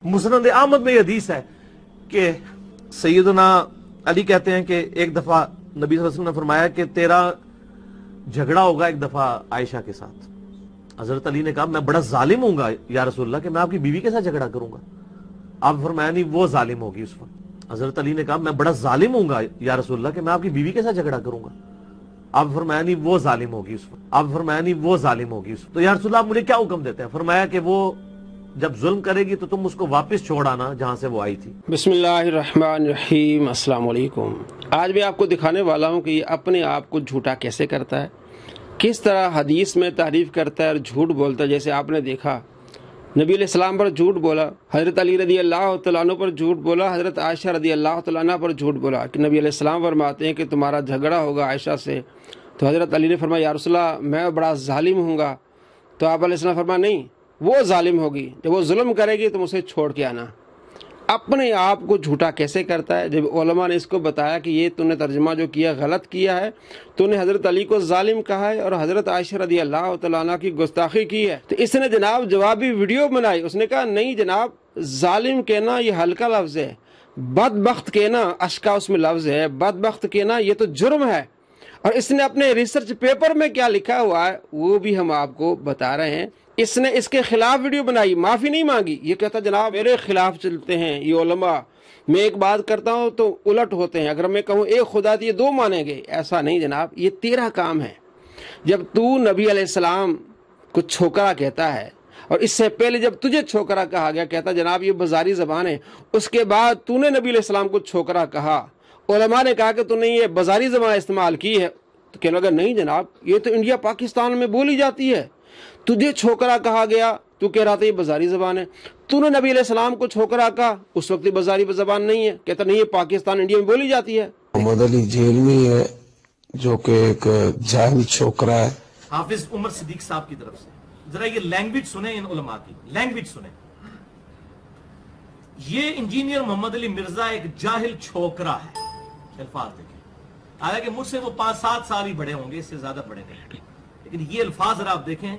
मुस्नद अहमद में हदीस है कि सैयदना अली कहते हैं कि एक दफा नबी सल्लल्लाहु अलैहि वसल्लम ने फरमाया कि तेरा झगड़ा होगा एक दफा आयशा के साथ। हजरत अली ने कहा मैं बड़ा जालिम हूंगा या रसूलल्लाह कि मैं आपकी बीवी के साथ झगड़ा करूंगा। आप फरमाया नहीं वो जालिम होगी उस वक्त। हजरत अली ने कहा मैं बड़ा जालिम हूंगा या रसूलल्लाह कि मैं आपकी बीवी के साथ झगड़ा करूंगा। आप फरमाया नहीं वो जालिम होगी उस वक्त। आप फरमाया नहीं वो जालिम होगी उस वक्त। तो या रसूलल्लाह मुझे क्या हुक्म देते हैं? फरमाया कि वो जब जुल्म करेगी तो तुम उसको वापस छोड़ आना जहां से वो आई थी। बिस्मिल्लाहिर्रहमानिर्रहीम, अस्सलाम वालेकुम। आज मैं आपको दिखाने वाला हूं कि ये अपने आप को झूठा कैसे करता है, किस तरह हदीस में तारीफ करता है और झूठ बोलता है। जैसे आपने देखा नबी अलैहिस्सलाम पर झूठ बोला, हज़रत अली रदी अल्लाह तआला अन्हु पर झूठ बोला, हज़रत आयशा रदी अल्लाह तआला अन्हा पर झूठ बोला कि नबी अलैहिस्सलाम फरमाते हैं कि तुम्हारा झगड़ा होगा आयशा से। तो हज़रत अली ने फरमाया या रसूलल्लाह मैं बड़ा जालिम हूँगा। तो आप अलैहिस्सलाम फरमाया नहीं वो जालिम होगी, जब वो जुल्म करेगी तुम उसे छोड़ के आना। अपने आप को झूठा कैसे करता है? जब उलमा ने इसको बताया कि ये तूने तर्जुमा जो किया गलत किया है, तूने हज़रत अली को जालिम कहा है और हज़रत आयशा रदी अल्लाह तआला अन्हा की गुस्ताखी की है, तो इसने जनाब जवाबी वीडियो बनाई। उसने कहा नहीं जनाब, जालिम कहना ये हल्का लफ्ज़ है, बदबख्त कहना अशका उसमें लफ्ज़ है, बदबख्त कहना ये तो जुर्म है। और इसने अपने रिसर्च पेपर में क्या लिखा हुआ है वो भी हम आपको बता रहे हैं। इसने इसके खिलाफ वीडियो बनाई, माफ़ी नहीं मांगी। ये कहता जनाब मेरे खिलाफ चलते हैं ये उलमा, मैं एक बात करता हूँ तो उलट होते हैं, अगर मैं कहूँ एक खुदा तो ये दो मानेंगे। ऐसा नहीं जनाब, ये तेरा काम है। जब तू नबी अलैहिस्सलाम को छोकरा कहता है और इससे पहले जब तुझे छोकरा कहा गया, कहता जनाब ये बाजारी ज़बान है, उसके बाद तूने नबी अलैहिस्सलाम को छोकरा कहा, उलमा ने कहा कि तूने ये बाजारी ज़बान इस्तेमाल की है, तो कहने लगा नहीं जनाब ये तो इंडिया पाकिस्तान में बोली जाती है। तुझे छोकरा कहा गया, तू कह रहा था ये बाजारी ज़बान है। तूने नबी अलैहिस्सलाम को छोकरा कहा, उस वक्त बाजारी ज़बान नहीं है, कहता नहीं ये पाकिस्तान इंडिया में बोली जाती है। मोहम्मद अली जेलवी है जो कि एक जाहिल छोकरा है। हाफिज उमर सिद्दीक साहब की तरफ से जरा ये लैंग्वेज सुने, इन उलमा की लैंग्वेज सुने। ये इंजीनियर मोहम्मद अली मिर्जा एक जाहिल छोकरा है। अल्फाज देखें, हालांकि मुझसे वो 5-7 साल ही बड़े होंगे, इससे ज्यादा बड़े नहीं, लेकिन ये अल्फाज जरा आप देखें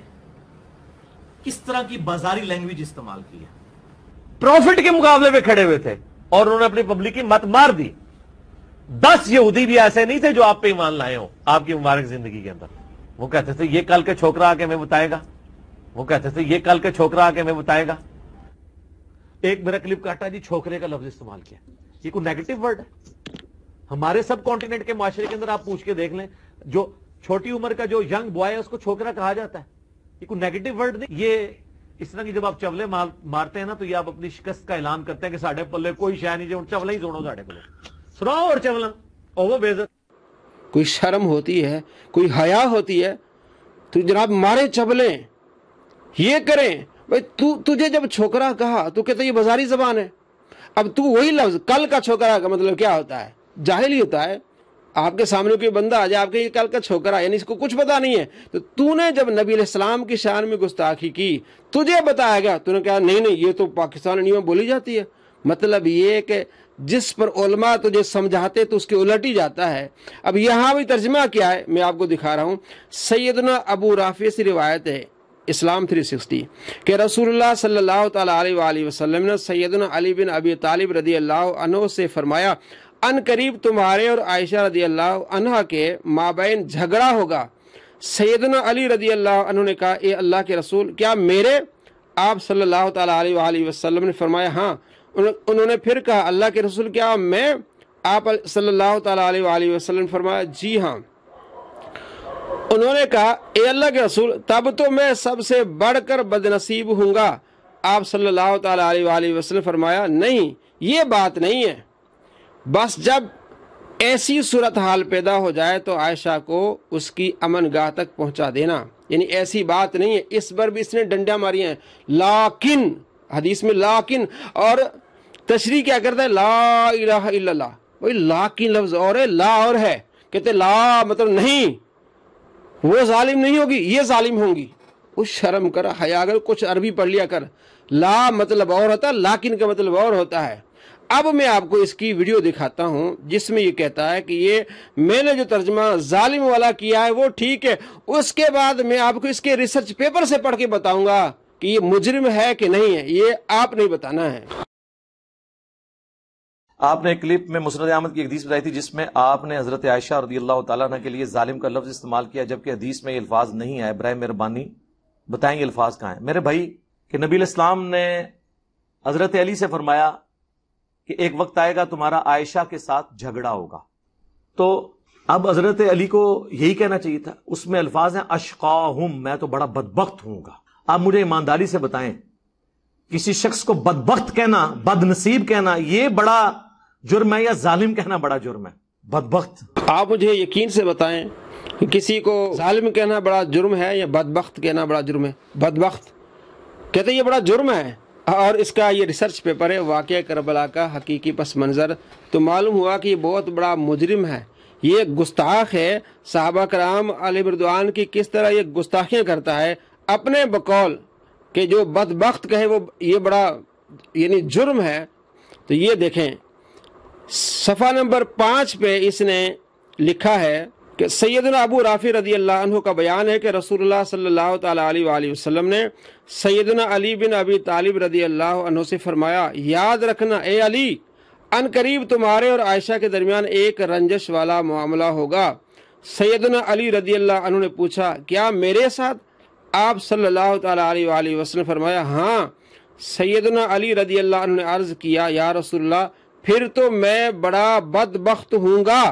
किस तरह की बाजारी लैंग्वेज इस्तेमाल की है। प्रॉफिट के मुकाबले में खड़े हुए थे और उन्होंने अपनी पब्लिक की मत मार दी। 10 यहूदी भी ऐसे नहीं थे जो आप पे ईमान लाए हो आपकी मुबारक जिंदगी के अंदर। वो कहते थे ये कल के छोकरा आके मैं बताएगा, वो कहते थे ये कल के छोकरा आके मैं बताएगा। एक मेरा क्लिप काटा जी, छोकरे का लफ्ज इस्तेमाल किया। ये कोई नेगेटिव वर्ड है? हमारे सब कॉन्टिनेंट के माशरे के अंदर आप पूछ के देख लें, जो छोटी उम्र का जो यंग बॉय है उसको छोकरा कहा जाता है। ये कोई नेगेटिव वर्ड नहीं। ये इस तरह की जब आप चवले मारते हैं ना, तो ये आप अपनी शिकस्त का ऐलान करते हैं कि साढ़े पल्ले कोई शय नहीं, जो चवला ही जोड़ो साढ़े पल्ले सुनाओ और चवला ओवर बेइज्जत। कोई शर्म होती है, कोई हया होती है, तो जनाब मारे चबले ये करें। भाई तुझे जब छोकरा कहा तो कहते ये बाजारी ज़बान है। अब तू वही लफ्ज कल का छोकरा का मतलब क्या होता है? जाहिल ही होता है। आपके सामने कोई बंदा आ जाए, आपके ये कल का छोकरा यानी इसको कुछ पता नहीं है, तो तूने जब नबी अलैहिस्सलाम की शान में गुस्ताखी की, तुझे बताया गया, तूने कहा नहीं नहीं ये तो पाकिस्तान इंडिया में बोली जाती है। मतलब ये कि जिस पर उलमा तुझे समझाते तो उसके उलट ही जाता है। अब यहाँ भी तर्जमा क्या है मैं आपको दिखा रहा हूँ। सैयदना अबू राफी से रिवायत है इस्लाम 360 कि रसूलुल्लाह सल्लल्लाहु तआला अलैहि वसल्लम ने सैयदना अली बिन अबी तालिब रदी अल्लाह अन्हु से फरमाया अन करीब तुम्हारे और आयशा रदी अल्लाह अन्हा के माबैन झगड़ा होगा। सैयदना अली रदी अल्लाह अन्हु ने कहा ए अल्लाह के रसूल क्या मेरे? आप सल्लल्लाहु तआला अलैहि वसल्लम ने फरमाया हाँ। उन्होंने फिर कहा अल्लाह के रसूल क्या मैं? आप सल्लल्लाहु तआला अलैहि वसल्लम ने फरमाया जी हाँ। उन्होंने कहा ए अल्लाह के रसूल तब तो मैं सबसे बढ़कर बदनसीब हूँगा। आप सल्लल्लाहु तआला अलैहि वसल्लम फरमाया नहीं ये बात नहीं है, बस जब ऐसी सूरत हाल पैदा हो जाए तो आयशा को उसकी अमन गाह तक पहुंचा देना। यानी ऐसी बात नहीं है। इस बार भी इसने डंडा मारी हैं, लाकिन हदीस में लाकिन, और तशरीह क्या करता है ला इलाहा इल्लल्लाह। वही लाकिन लफ्ज और है, ला और है, कहते ला मतलब नहीं, वो जालिम नहीं होगी ये जालिम होंगी। उस शर्म कर, हया कर, कुछ अरबी पढ़ लिया कर। ला मतलब और होता है, लाकिन का मतलब और होता है। अब मैं आपको इसकी वीडियो दिखाता हूं जिसमें ये कहता है कि ये मैंने जो तर्जमा जालिम वाला किया है वो ठीक है, उसके बाद मैं आपको इसके रिसर्च पेपर से पढ़ के बताऊंगा کہ یہ مجرم ہے کہ نہیں ہے، یہ آپ نہیں بتانا ہے۔ آپ نے ایک کلپ میں مسند احمد کی ایک حدیث بتائی تھی جس میں آپ نے حضرت عائشہ رضی اللہ تعالیٰ عنہ کے لیے ظالم کا لفظ استعمال کیا، جبکہ حدیث میں یہ الفاظ نہیں آئے۔ برائے مہربانی بتائیں یہ الفاظ کہاں ہیں؟ میرے بھائی، کہ نبی علیہ السلام نے حضرت علی سے فرمایا کہ ایک وقت آئے گا تمہارا عائشہ کے ساتھ جھگڑا ہوگا، تو اب حضرت علی کو یہی کہنا چاہیے تھا۔ اس میں الفاظ ہیں اشقاہم، میں تو بڑا بدبخت ہوں گا۔ آپ مجھے ایمانداری سے بتائیں، کسی شخص کو بدبخت کہنا، بد نصیب کہنا، یہ بڑا جرم ہے یا ظالم کہنا بڑا جرم ہے؟ بدبخت۔ آپ مجھے یقین سے بتائیں کہ کسی کو ظالم کہنا بڑا جرم ہے یا بدبخت کہنا بڑا جرم ہے؟ بدبخت کہتے ہیں یہ بڑا جرم ہے، اور اس کا یہ ریسرچ پیپر ہے واقعہ کربلا کا حقیقی پس منظر، تو معلوم ہوا کہ یہ بہت بڑا مجرم ہے، یہ گستاخ ہے۔ صحابہ کرام علیہ رضوان کی کس طرح یہ گستاخیاں کرتا ہے اپنے بقول کہ جو بدبخت کہے وہ یہ بڑا یعنی جرم ہے۔ تو یہ دیکھیں صفحہ نمبر 5 پہ اس نے لکھا ہے کہ سیدنا ابو رافع رضی اللہ عنہ کا بیان ہے کہ رسول اللہ صلی اللہ تعالیٰ علیہ وآلہ وسلم نے سیدنا علی بن ابی طالب رضی اللہ عنہ سے فرمایا، یاد رکھنا اے علی، ان قریب تمہارے اور عائشہ کے درمیان ایک رنجش والا معاملہ ہوگا۔ سیدنا علی رضی اللہ عنہ نے پوچھا، کیا میرے ساتھ؟ آپ صلی اللہ تعالیٰ علیہ وآلہ وسلم فرمایا، ہاں۔ سیدنا علی رضی اللہ عنہ نے عرض کیا، یا رسول اللہ، پھر تو میں بڑا بدبخت ہوں گا۔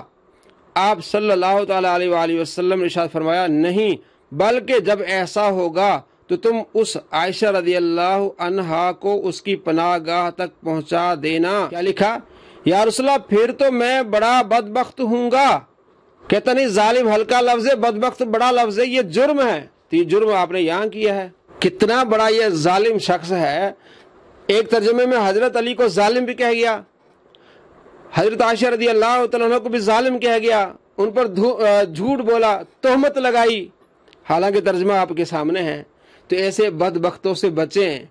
آپ صلی اللہ تعالیٰ علیہ وآلہ وسلم نے ارشاد فرمایا، نہیں، بلکہ جب ایسا ہوگا تو تم اس عائشہ رضی اللہ عنہا کو اس کی پناہ گاہ تک پہنچا دینا۔ کیا لکھا؟ یا رسول اللہ، پھر تو میں بڑا بدبخت ہوں گا۔ کہتا نہیں ظالم ہلکا لفظ ہے، بدبخت بڑا لفظ ہے، یہ جرم ہے۔ تو یہ جرم آپ نے یہاں کیا ہے۔ کتنا بڑا یہ ظالم شخص ہے۔ ایک ترجمے میں حضرت علی کو ظالم بھی کہہ گیا، حضرت عائشہ رضی اللہ تعالیٰ عنہ کو بھی ظالم کہہ گیا، ان پر جھوٹ بولا، تہمت لگائی، حالانکہ ترجمہ آپ کے سامنے ہے۔ تو ایسے بدبختوں سے بچیں۔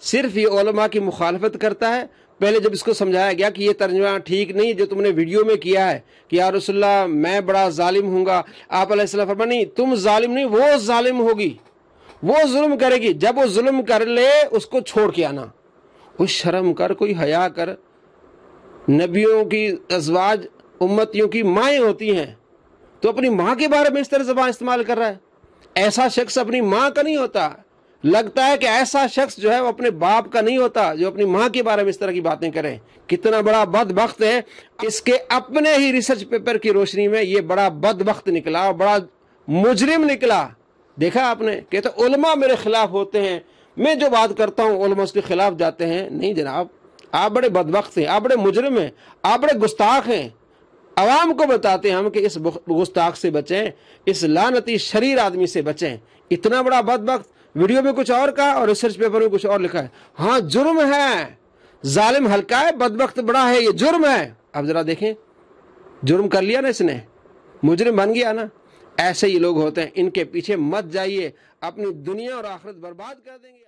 صرف یہ علماء کی مخالفت کرتا ہے۔ پہلے جب اس کو سمجھایا گیا کہ یہ ترجمہ ٹھیک نہیں جو تم نے ویڈیو میں کیا ہے کہ یا رسول اللہ میں بڑا ظالم ہوں گا، آپ علیہ السلام فرمایا نہیں، تم ظالم نہیں، وہ ظالم ہوگی، وہ ظلم کرے گی۔ جب وہ ظلم کر لے اس کو چھوڑ کے آنا، کوئی شرم کر، کوئی حیا کر۔ نبیوں کی ازواج امتیوں کی مائیں ہوتی ہیں، تو اپنی ماں کے بارے میں اس طرح زبان استعمال کر رہا ہے۔ ایسا شخص اپنی ماں کا نہیں ہوتا۔ لگتا ہے کہ ایسا شخص جو ہے وہ اپنے باپ کا نہیں ہوتا جو اپنی ماں کے بارے میں اس طرح کی باتیں کرے۔ کتنا بڑا بدبخت ہے۔ اس کے اپنے ہی ریسرچ پیپر کی روشنی میں یہ بڑا بدبخت نکلا اور بڑا مجرم نکلا۔ دیکھا آپ نے؟ کہتے علماء میرے خلاف ہوتے ہیں، میں جو بات کرتا ہوں علماء اس کے خلاف جاتے ہیں۔ نہیں جناب، آپ بڑے بدبخت ہیں، آپ بڑے مجرم ہیں، آپ بڑے گستاخ ہیں۔ عوام کو بتاتے ہیں ہم کہ اس گستاخ سے بچیں، اس لعنتی شریر آدمی سے بچیں۔ اتنا بڑا بدبخت، ویڈیو میں کچھ اور کہا اور ریسرچ پیپر میں کچھ اور لکھا ہے۔ ہاں جرم ہے، ظالم ہلکا ہے، بدبخت بڑا ہے، یہ جرم ہے۔ اب ذرا دیکھیں، جرم کر لیا نا اس نے، مجرم بن گیا نا۔ ایسے ہی لوگ ہوتے ہیں، ان کے پیچھے مت جائیے، اپنی دنیا اور آخرت برباد کر دیں گے۔